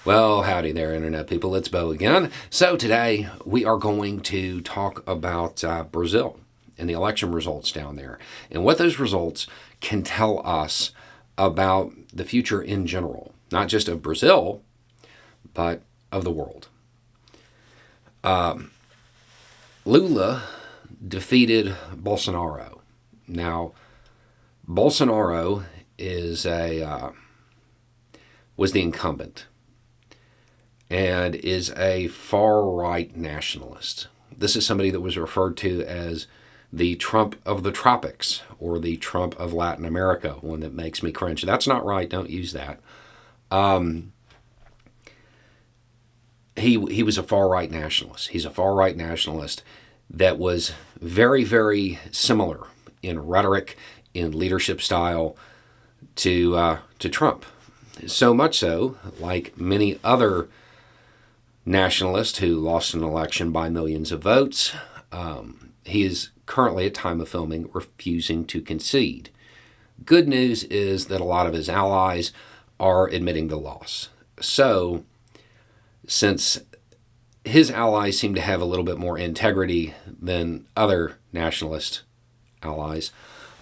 Well, howdy there, Internet people. It's Bo again. So, today we are going to talk about Brazil and the election results down there and what those results can tell us about the future in general, not just of Brazil, but of the world. Lula defeated Bolsonaro. Now, Bolsonaro was the incumbent and is a far-right nationalist. This is somebody that was referred to as the Trump of the tropics or the Trump of Latin America, one that makes me cringe. That's not right. Don't use that. He was a far-right nationalist. He's a far-right nationalist that was very, very similar in rhetoric, in leadership style to Trump. So much so, like many other nationalist who lost an election by millions of votes, he is currently, at time of filming, refusing to concede. Good news is that a lot of his allies are admitting the loss. So, since his allies seem to have a little bit more integrity than other nationalist allies,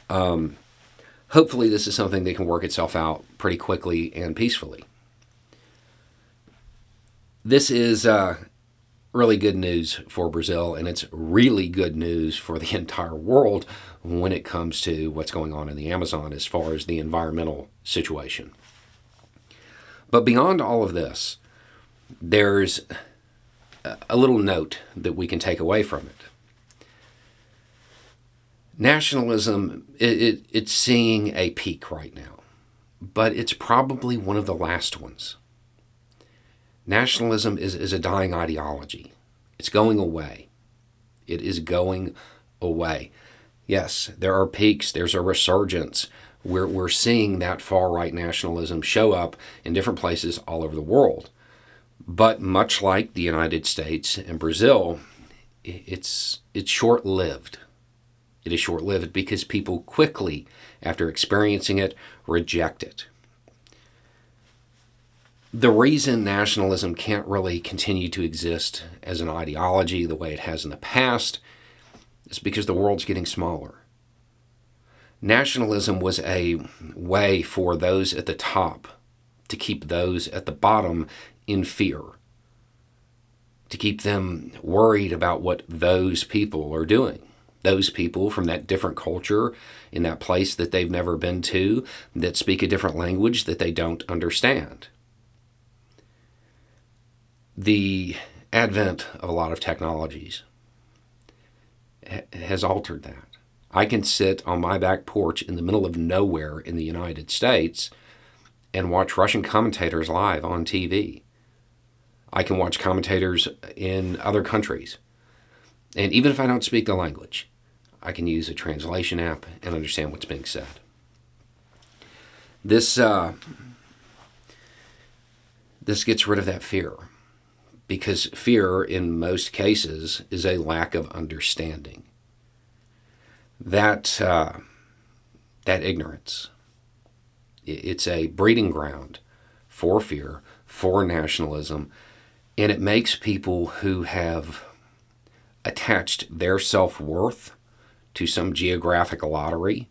hopefully this is something that can work itself out pretty quickly and peacefully. This is really good news for Brazil, and it's really good news for the entire world when it comes to what's going on in the Amazon as far as the environmental situation. But beyond all of this, there's a little note that we can take away from it. Nationalism, it's seeing a peak right now, but it's probably one of the last ones. Nationalism is a dying ideology. It's going away. It is going away. Yes, there are peaks. There's a resurgence. We're seeing that far-right nationalism show up in different places all over the world. But much like the United States and Brazil, it's short-lived. It is short-lived because people quickly, after experiencing it, reject it. The reason nationalism can't really continue to exist as an ideology the way it has in the past is because the world's getting smaller. Nationalism was a way for those at the top to keep those at the bottom in fear, to keep them worried about what those people are doing. Those people from that different culture in that place that they've never been to, that speak a different language that they don't understand. The advent of a lot of technologies has altered that. I can sit on my back porch in the middle of nowhere in the United States and watch Russian commentators live on TV. I can watch commentators in other countries. And even if I don't speak the language, I can use a translation app and understand what's being said. This gets rid of that fear. Because fear, in most cases, is a lack of understanding. That ignorance, it's a breeding ground for fear, for nationalism, and it makes people who have attached their self-worth to some geographic lottery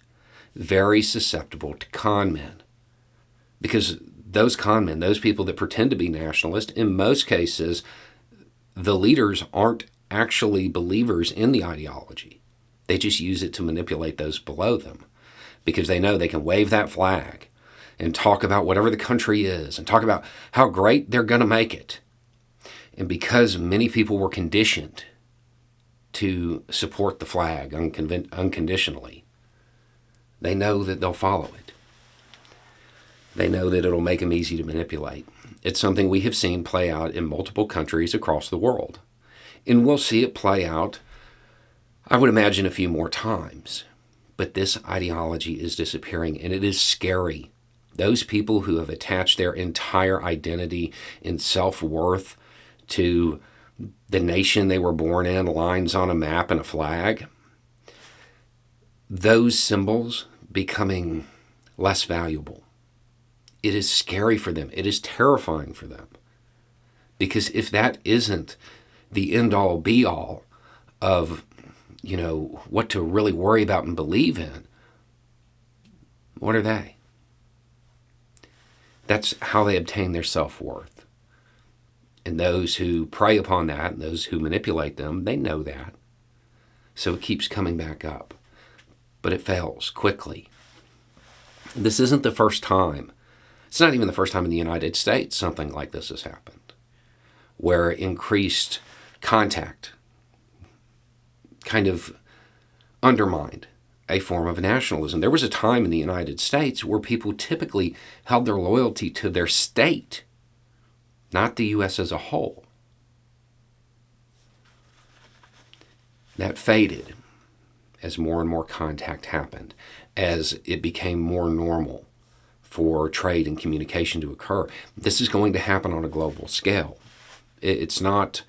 very susceptible to con men. Because those con men, those people that pretend to be nationalist, in most cases, the leaders aren't actually believers in the ideology. They just use it to manipulate those below them because they know they can wave that flag and talk about whatever the country is and talk about how great they're going to make it. And because many people were conditioned to support the flag unconditionally, they know that they'll follow it. They know that it'll make them easy to manipulate. It's something we have seen play out in multiple countries across the world. And we'll see it play out, I would imagine, a few more times. But this ideology is disappearing, and it is scary. Those people who have attached their entire identity and self-worth to the nation they were born in, lines on a map and a flag, those symbols becoming less valuable. It is scary for them. It is terrifying for them. Because if that isn't the end-all be-all of, what to really worry about and believe in, what are they? That's how they obtain their self-worth. And those who prey upon that, and those who manipulate them, they know that. So it keeps coming back up. But it fails quickly. This isn't the first time. It's not even the first time in the United States something like this has happened, where increased contact kind of undermined a form of nationalism. There was a time in the United States where people typically held their loyalty to their state, not the U.S. as a whole. That faded as more and more contact happened, as it became more normal for trade and communication to occur. This is going to happen on a global scale. There's nothing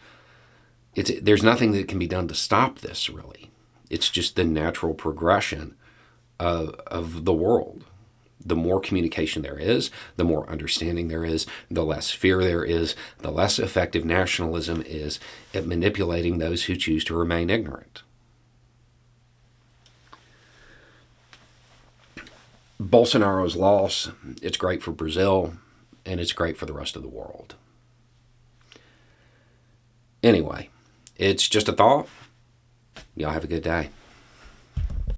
that can be done to stop this, really. It's just the natural progression of the world. The more communication there is, the more understanding there is, the less fear there is, the less effective nationalism is at manipulating those who choose to remain ignorant. Bolsonaro's loss, it's great for Brazil, and it's great for the rest of the world. Anyway, it's just a thought. Y'all have a good day.